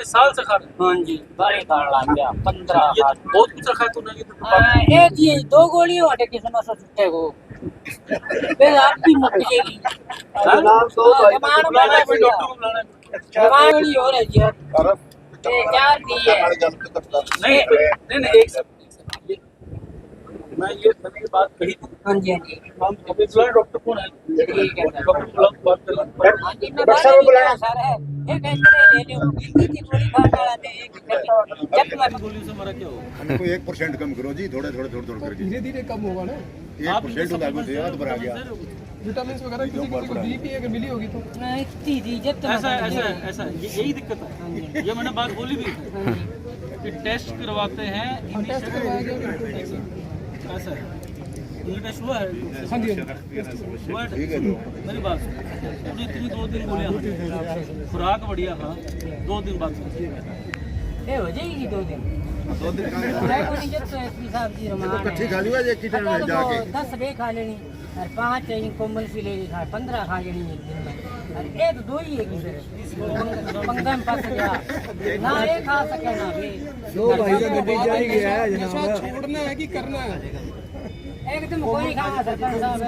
कितने साल से खा रहे हैं? हाँ जी, बड़े खाने लग गया 15 ये तो बहुत कुछ रखा है तूने, ये तो एक ये 2 गोलियां हटे किसी में से छुट्टे को फिर आपकी मुक जाएगी। जमाना जमान बुलाना है, कोई में डॉक्टर को बुलाना है। जमान वाली हो रही है ये क्या दी है नहीं नहीं, एक सेकंड, ये मैंने ये बात कही थी। हाँ जी हाँ जी हम अभी बुलाए, डॉक्टर कौन है? ठीक है सर। डॉक्टर बुलाओ, बात कर लो। हाँ जी मैं बाहर नहीं गया सर है एक ऐसे ले ले इतनी गोली खाने वाला ने एक जब मैं गोली से मरा क्या होगा? हमको 1% कम करो जी, थोड़े करके। धीरे धीरे कम होगा ना। 1% लागू से याद भरा गया। विटामिन वगैरह किसी को बीपी अगर मिली होगी तो इतनी इज्जत ऐसा यही दिक्कत है। ये मैंने बात बोली भी कि टेस्ट करवाते हैं, टेस्ट करवाया गया। ऐसा है, टेस्ट हुआ है। हाँ जी हुआ है। मेरी बात सुन, तूने इतनी 2 दिन गोलियां खुराक बढ़िया खा, 2 दिन बाद ये हो जाएगी 2 दिन 2 दिन साहब जी इकट्ठी खा लिया एक किचन में जाके। 10 बे खा लेनी और 5 कोमल सी ले खा 15 खा लेनी एक दिन में और ये तो 2 ही है किसी पंगा में फंस गया ना ये खा सके ना भी 2 भाई का गड्डी जाएगी है जनाब। छोड़ना है कि करना है? एकदम कोई खावा सरपंच साहब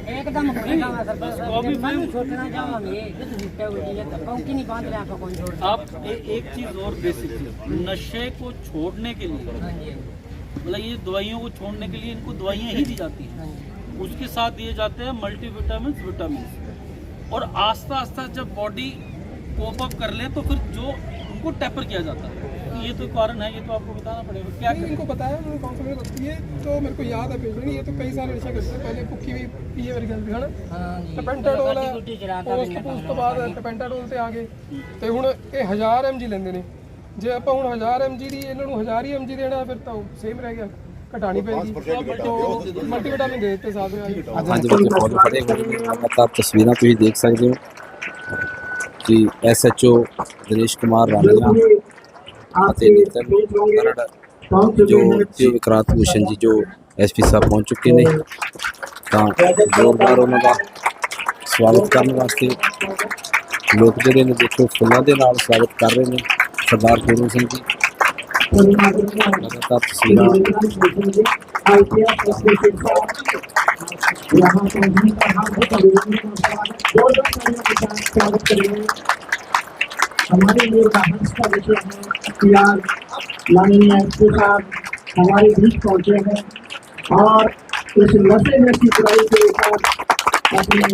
एकदम कोई खावा सरपंच साहब मन छोड़ना चाहूँ मैं ये जिस जितने हुए ये तो पंक्ति नहीं बांध रहा आपका कौन छोड़ आप एक चीज और बेसिक, नशे को छोड़ने के लिए, हाँ जी मतलब ये दवाइयों को छोड़ने के लिए इनको दवाइयाँ ही दी जाती हैं, उसके साथ दिए जाते हैं विटामिन, और आस्ता आस्ता जब बॉडी कोप अप कर ले तो फिर जो उनको टेपर किया जाता है। तो ये तो कारण है, ये तो आपको बताना पड़ेगा क्या नहीं, इनको बताया उन्होंने काउंसलर को। ये तो मेरे को याद है पेशेंट, ये तो कई साल नशा करते हैं। पहले कुक्की भी पिए मेरे ख्याल से है ना। हाँ जी टपेंटाडोल है ਉਸ ਤੋਂ ਬਾਅਦ ਟਪੈਂਟਾਡੋਲ ਤੇ ਆ ਗਏ ਤੇ ਹੁਣ ਇਹ 1000 mg ਲੈਂਦੇ ਨੇ। ਜੇ ਆਪਾਂ ਹੁਣ 1000 mg ਦੀ ਇਹਨਾਂ ਨੂੰ 1000 ਹੀ mg ਦੇਣਾ ਫਿਰ ਤਾਂ ਸੇਮ ਰਹਿ ਗਿਆ, ਘਟਾਣੀ ਪਏਗੀ। ਮਲਟੀਵਿਟਾਮਿਨ ਦੇ ਦਿੱਤੇ ਸਾਥ ਵਿੱਚ। ਹਾਂਜੀ ਬੱਚੇ ਬਹੁਤ ਬੜੇ ਲਗਾਤਾਰ ਤਸਵੀਰਾਂ ਤੁਸੀਂ ਦੇਖ ਸਕਦੇ ਹੋ ਕਿ SHO ਦਿਨੇਸ਼ ਕੁਮਾਰ ਰਾਣੀਆ ਅਤੇ ਨਿਤਨ ਖਰੜ ਜੋ ਤੇ ਵਿਕਰਾਂਤ ਭੂਸ਼ਣ ਜੀ ਜੋ SP ਸਾਹਿਬ ਪਹੁੰਚ ਚੁੱਕੇ ਨੇ ਤਾਂ ਜ਼ੋਰਦਾਰ ਉਹਨਾਂ ਦਾ ਸਵਾਗਤ ਕਰਨ ਵਾਸਤੇ ਲੋਕ ਜਿਹੜੇ ਨੇ ਦੇਖੋ ਫੁੱਲਾਂ ਦੇ ਨਾਲ ਸਵਾਗਤ ਕਰ ਰਹੇ ਨੇ ਸਰਦਾਰ ਗੁਰੂ ਸਿੰਘ ਜੀ। ਲਗਾਤਾਰ ਤਸਵੀਰਾਂ हमारे लिए बहस का विषय है यार माननीय एसपी साहब हमारे बीच पहुंचे हैं और इस नशे में की बुराई के ऊपर अपने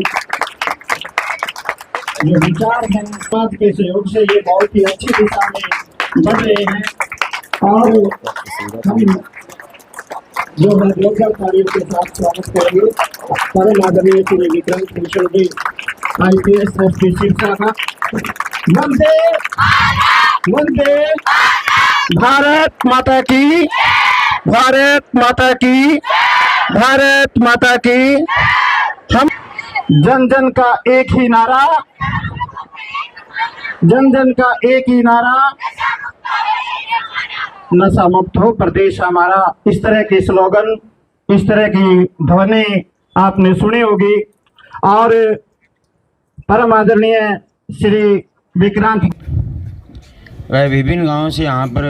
जो विचार हैं समाज के सहयोग से ये बहुत ही अच्छी दिशा में बढ़ रहे हैं और हम जो है जोरदार तारीफ के साथ स्वागत करेंगे परम आदरणीय श्री विक्रांत भूषण जी IPS SP शिक्षा का। वंदे वंदे भारत माता की, भारत माता की, भारत माता की। हम जन जन का एक ही नारा, जन जन का एक ही नारा, नशा मुक्त हो प्रदेश हमारा। इस तरह के स्लोगन, इस तरह की ध्वनि आपने सुनी होगी और परम आदरणीय श्री विक्रांत वह विभिन्न गांवों से यहाँ पर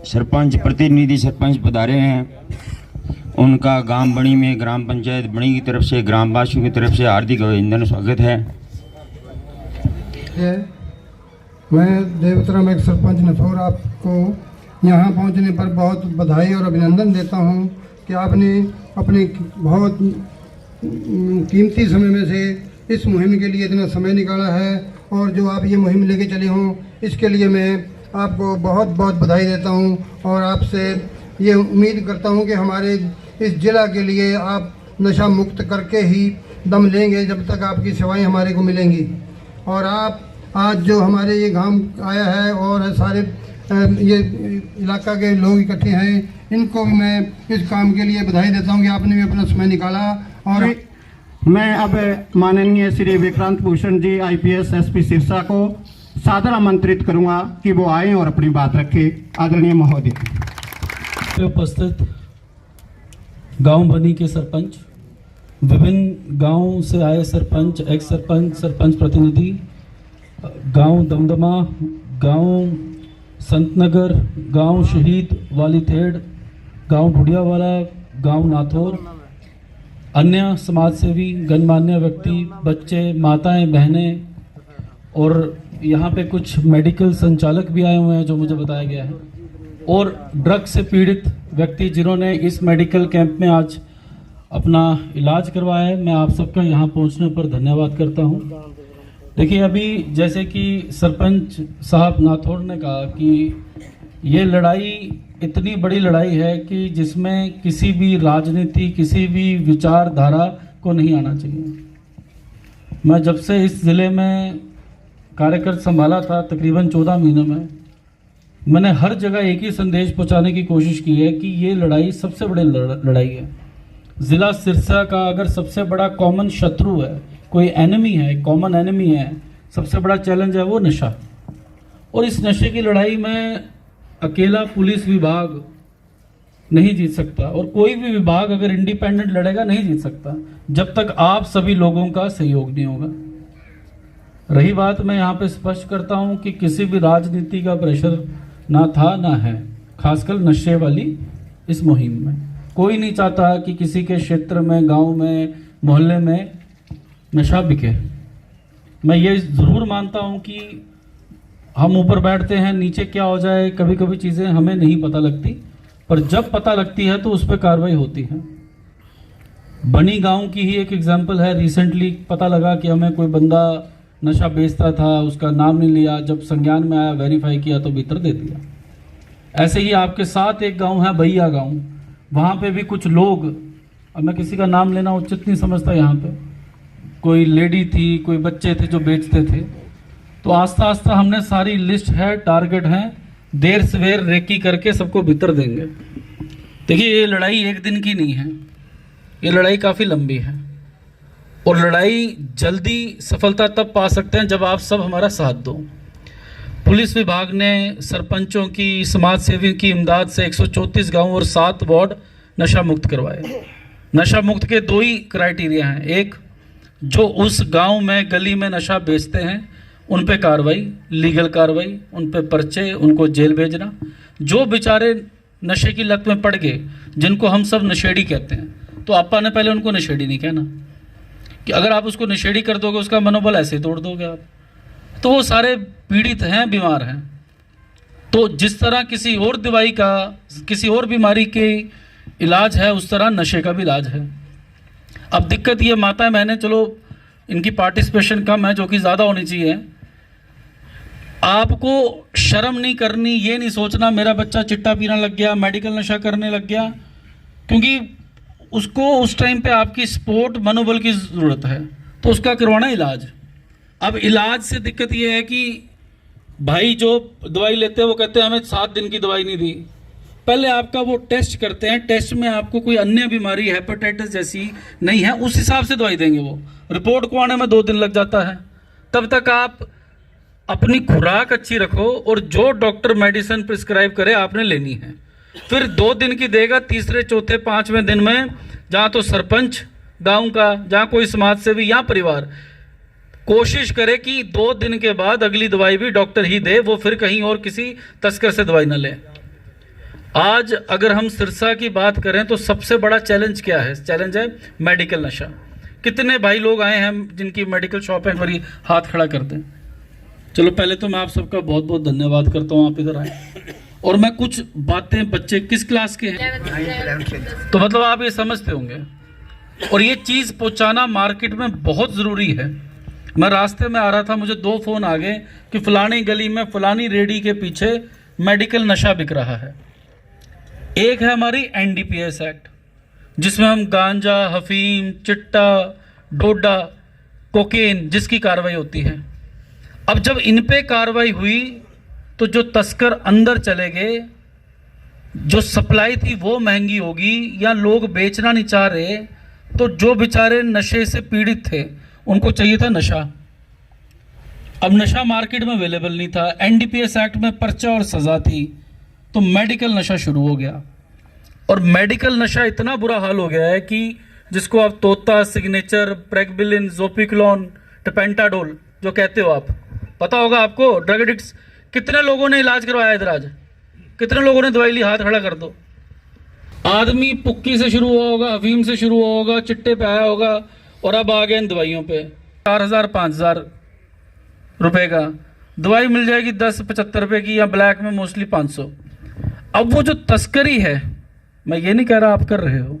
सरपंच प्रतिनिधि सरपंच पधारे हैं। उनका गांव बणी में ग्राम पंचायत बणी की तरफ से ग्रामवासियों की तरफ से हार्दिक अभिनंदन स्वागत है। मैं देवतराम एक सरपंच नथौर आपको यहाँ पहुँचने पर बहुत बधाई और अभिनंदन देता हूँ कि आपने अपने बहुत कीमती समय में से इस मुहिम के लिए इतना समय निकाला है और जो आप ये मुहिम लेके चले हों इसके लिए मैं आपको बहुत बहुत बधाई देता हूँ और आपसे ये उम्मीद करता हूँ कि हमारे इस ज़िला के लिए आप नशा मुक्त करके ही दम लेंगे जब तक आपकी सेवाएं हमारे को मिलेंगी। और आप आज जो हमारे ये गांव आया है और सारे ये इलाका के लोग इकट्ठे हैं, इनको भी मैं इस काम के लिए बधाई देता हूँ कि आपने भी अपना समय निकाला। और मैं अब माननीय श्री विक्रांत भूषण जी IPS SP सिरसा को सादर आमंत्रित करूंगा कि वो आए और अपनी बात रखे। आदरणीय महोदय। उपस्थित गांव बनी के सरपंच, विभिन्न गांवों से आए सरपंच, एक्स सरपंच, सरपंच प्रतिनिधि गांव दमदमा, गांव संतनगर, गांव शहीद वालीथेड़, गांव ढुडियावाला, गांव नाथौर, अन्य समाजसेवी, गणमान्य व्यक्ति, बच्चे, माताएं, बहनें और यहाँ पे कुछ मेडिकल संचालक भी आए हुए हैं जो मुझे बताया गया है, और ड्रग से पीड़ित व्यक्ति जिन्होंने इस मेडिकल कैंप में आज अपना इलाज करवाया है, मैं आप सबका यहाँ पहुँचने पर धन्यवाद करता हूँ। देखिए, अभी जैसे कि सरपंच साहब नाथौर ने कहा कि ये लड़ाई इतनी बड़ी लड़ाई है कि जिसमें किसी भी राजनीति, किसी भी विचारधारा को नहीं आना चाहिए। मैं जब से इस ज़िले में कार्यक्रम संभाला था, तकरीबन 14 महीनों में, मैंने हर जगह एक ही संदेश पहुंचाने की कोशिश की है कि ये लड़ाई सबसे बड़ी लड़ाई है। ज़िला सिरसा का अगर सबसे बड़ा कॉमन शत्रु है, कोई एनिमी है, कॉमन एनिमी है, सबसे बड़ा चैलेंज है वो नशा। और इस नशे की लड़ाई में अकेला पुलिस विभाग नहीं जीत सकता, और कोई भी विभाग अगर इंडिपेंडेंट लड़ेगा नहीं जीत सकता जब तक आप सभी लोगों का सहयोग नहीं होगा। रही बात, मैं यहाँ पे स्पष्ट करता हूँ कि किसी भी राजनीति का प्रेशर ना था ना है, खासकर नशे वाली इस मुहिम में। कोई नहीं चाहता कि किसी के क्षेत्र में, गांव में, मोहल्ले में नशा बिके। मैं ये ज़रूर मानता हूँ कि हम ऊपर बैठते हैं, नीचे क्या हो जाए, कभी कभी चीज़ें हमें नहीं पता लगती, पर जब पता लगती है तो उस पर कार्रवाई होती है। बनी गांव की ही एक एग्जांपल है। रिसेंटली पता लगा कि हमें कोई बंदा नशा बेचता था, उसका नाम नहीं लिया, जब संज्ञान में आया, वेरीफाई किया तो भीतर दे दिया। ऐसे ही आपके साथ एक गांव है भैया गांव, वहाँ पे भी कुछ लोग, अब मैं किसी का नाम लेना उचित नहीं समझता, यहाँ पे कोई लेडी थी, कोई बच्चे थे जो बेचते थे। तो आस्ता आस्ता हमने सारी लिस्ट है, टारगेट है, देर सवेर रेकी करके सबको भीतर देंगे। देखिए, ये लड़ाई एक दिन की नहीं है, ये लड़ाई काफ़ी लंबी है, और लड़ाई जल्दी सफलता तब पा सकते हैं जब आप सब हमारा साथ दो। पुलिस विभाग ने सरपंचों की, समाज सेवी की इमदाद से 134 गांव और 7 वार्ड नशा मुक्त करवाए। नशा मुक्त के 2 ही क्राइटेरिया हैं, एक जो उस गांव में, गली में नशा बेचते हैं उन पे कार्रवाई, लीगल कार्रवाई, उन पे पर्चे, उनको जेल भेजना। जो बेचारे नशे की लत में पड़ गए, जिनको हम सब नशेड़ी कहते हैं, तो आपा ने पहले उनको नशेड़ी नहीं कहना, कि अगर आप उसको नशेड़ी कर दोगे, उसका मनोबल ऐसे तोड़ दोगे आप, तो वो सारे पीड़ित हैं, बीमार हैं। तो जिस तरह किसी और दवाई का, किसी और बीमारी के इलाज है, उस तरह नशे का भी इलाज है। अब दिक्कत ये, माताएं बहनें, चलो इनकी पार्टिसिपेशन कम है, जो कि ज़्यादा होनी चाहिए। आपको शर्म नहीं करनी, ये नहीं सोचना मेरा बच्चा चिट्टा पीना लग गया, मेडिकल नशा करने लग गया, क्योंकि उसको उस टाइम पे आपकी सपोर्ट, मनोबल की ज़रूरत है, तो उसका करवाना इलाज। अब इलाज से दिक्कत ये है कि भाई जो दवाई लेते हैं वो कहते हैं हमें 7 दिन की दवाई नहीं दी। पहले आपका वो टेस्ट करते हैं, टेस्ट में आपको कोई अन्य बीमारी, हेपेटाइटिस जैसी नहीं है, उस हिसाब से दवाई देंगे। वो रिपोर्ट को आने में 2 दिन लग जाता है। तब तक आप अपनी खुराक अच्छी रखो, और जो डॉक्टर मेडिसिन प्रिस्क्राइब करे आपने लेनी है। फिर 2 दिन की देगा, तीसरे, चौथे, 5वें दिन में जहाँ तो सरपंच गांव का, जहाँ कोई समाज सेवी या परिवार कोशिश करे कि 2 दिन के बाद अगली दवाई भी डॉक्टर ही दे, वो फिर कहीं और किसी तस्कर से दवाई ना ले। आज अगर हम सिरसा की बात करें तो सबसे बड़ा चैलेंज क्या है? चैलेंज है मेडिकल नशा। कितने भाई लोग आए हैं जिनकी मेडिकल शॉप है, बड़ी हाथ खड़ा कर दें। चलो पहले तो मैं आप सबका बहुत बहुत धन्यवाद करता हूँ, आप इधर आए। और मैं कुछ बातें, बच्चे किस क्लास के हैं तो मतलब आप ये समझते होंगे, और ये चीज़ पहुँचाना मार्केट में बहुत ज़रूरी है। मैं रास्ते में आ रहा था, मुझे 2 फ़ोन आ गए कि फलानी गली में फलानी रेडी के पीछे मेडिकल नशा बिक रहा है। एक है हमारी NDPS एक्ट, जिसमें हम गांजा, हफीम, चिट्टा, डोडा, कोकेन, जिसकी कार्रवाई होती है। अब जब इन पे कार्रवाई हुई तो जो तस्कर अंदर चले गए, जो सप्लाई थी वो महंगी होगी, या लोग बेचना नहीं चाह रहे, तो जो बेचारे नशे से पीड़ित थे उनको चाहिए था नशा। अब नशा मार्केट में अवेलेबल नहीं था, NDPS एक्ट में पर्चा और सज़ा थी, तो मेडिकल नशा शुरू हो गया। और मेडिकल नशा इतना बुरा हाल हो गया है कि जिसको आप तोता, सिग्नेचर, प्रेगबिलिन, जोपिक्लोन, टेपेंटाडोल जो कहते हो आप, पता होगा आपको। ड्रग एडिक्ट्स कितने लोगों ने इलाज करवाया इधर आज, कितने लोगों ने दवाई ली, हाथ खड़ा कर दो। आदमी पुक्की से शुरू हुआ होगा, अफीम से शुरू हुआ होगा, चिट्टे पे आया होगा और अब आ गए इन दवाइयों पे। 4,000 5,000 रुपए का दवाई मिल जाएगी 10-75 रुपए की, या ब्लैक में मोस्टली 500। अब वो जो तस्करी है, मैं ये नहीं कह रहा आप कर रहे हो,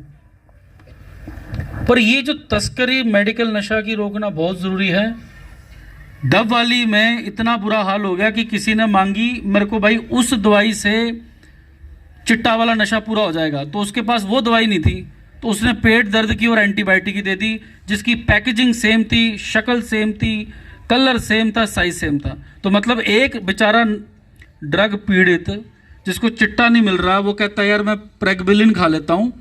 पर ये जो तस्करी, मेडिकल नशा की रोकना बहुत ज़रूरी है। डब वाली में इतना बुरा हाल हो गया कि किसी ने मांगी मेरे को, भाई उस दवाई से चिट्टा वाला नशा पूरा हो जाएगा, तो उसके पास वो दवाई नहीं थी, तो उसने पेट दर्द की और एंटीबायोटिक की दे दी, जिसकी पैकेजिंग सेम थी, शक्ल सेम थी, कलर सेम था, साइज सेम था। तो मतलब एक बेचारा ड्रग पीड़ित जिसको चिट्टा नहीं मिल रहा, वो कहता है यार मैं प्रेगबिलिन खा लेता हूँ।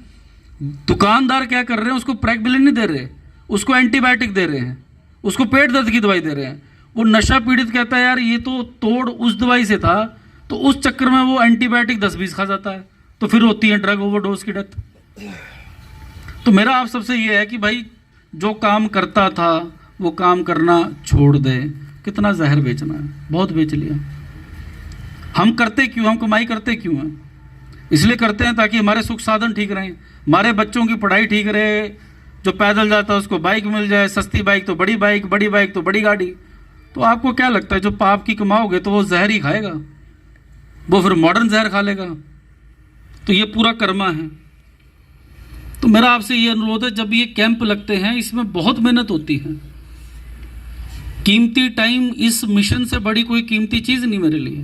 दुकानदार क्या कर रहे हैं, उसको प्रेगबिलिन नहीं दे रहे, उसको एंटीबायोटिक दे रहे हैं, उसको पेट दर्द की दवाई दे रहे हैं। वो नशा पीड़ित कहता है यार ये तो तोड़ उस दवाई से था, तो उस चक्कर में वो एंटीबायोटिक 10-20 खा जाता है, तो फिर होती है ड्रग ओवरडोज की डेथ। तो मेरा आप सबसे ये है कि भाई जो काम करता था वो काम करना छोड़ दे। कितना जहर बेचना है, बहुत बेच लिया। हम करते क्यों, हम कमाई करते क्यों हैं? इसलिए करते हैं ताकि हमारे सुख साधन ठीक रहें, हमारे बच्चों की पढ़ाई ठीक रहे, जो पैदल जाता है उसको बाइक मिल जाए, सस्ती बाइक तो बड़ी बाइक, बड़ी बाइक तो बड़ी गाड़ी। तो आपको क्या लगता है जो पाप की कमाओगे तो वो जहर ही खाएगा, वो फिर मॉडर्न जहर खा लेगा। तो ये पूरा कर्मा है। तो मेरा आपसे ये अनुरोध है, जब ये कैंप लगते हैं इसमें बहुत मेहनत होती है, कीमती टाइम इस मिशन से बड़ी कोई कीमती चीज़ नहीं मेरे लिए,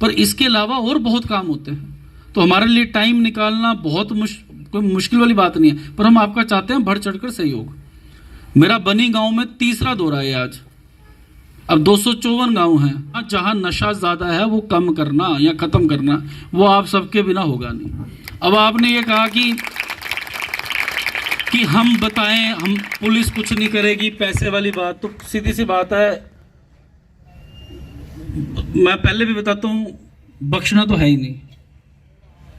पर इसके अलावा और बहुत काम होते हैं। तो हमारे लिए टाइम निकालना बहुत कोई मुश्किल वाली बात नहीं है, पर हम आपका चाहते हैं बढ़ चढ़कर सहयोग। मेरा बनी गांव में तीसरा दौरा है आज, अब 254 गांव हैं। जहां नशा ज़्यादा है वो कम करना या ख़त्म करना, वो आप सबके बिना होगा नहीं। अब आपने ये कहा कि हम बताएं, हम पुलिस कुछ नहीं करेगी, पैसे वाली बात, तो सीधी सी बात है, मैं पहले भी बताता हूं, बख्शना तो है ही नहीं।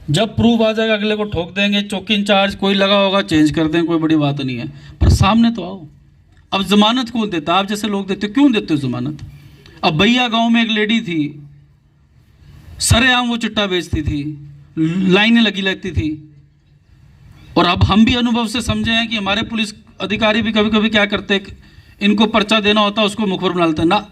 जब प्रूफ आ जाएगा अगले को ठोक देंगे, चौकी इंचार्ज कोई लगा होगा चेंज कर देंगे, कोई बड़ी बात नहीं है, पर सामने तो आओ। अब जमानत कौन देता? आप जैसे लोग देते, क्यों देते हो जमानत? अब भैया गांव में एक लेडी थी, सरेआम वो चिट्टा बेचती थी, लाइनें लगी रहती थी। और अब हम भी अनुभव से समझे हैं कि हमारे पुलिस अधिकारी भी कभी कभी क्या करते, इनको पर्चा देना होता है उसको मुखबर बना लेते हैं ना।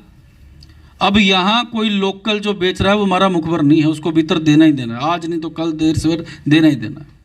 अब यहाँ कोई लोकल जो बेच रहा है वो हमारा मुखबर नहीं है, उसको भीतर देना ही देना है, आज नहीं तो कल, देर सवेर देना ही देना है।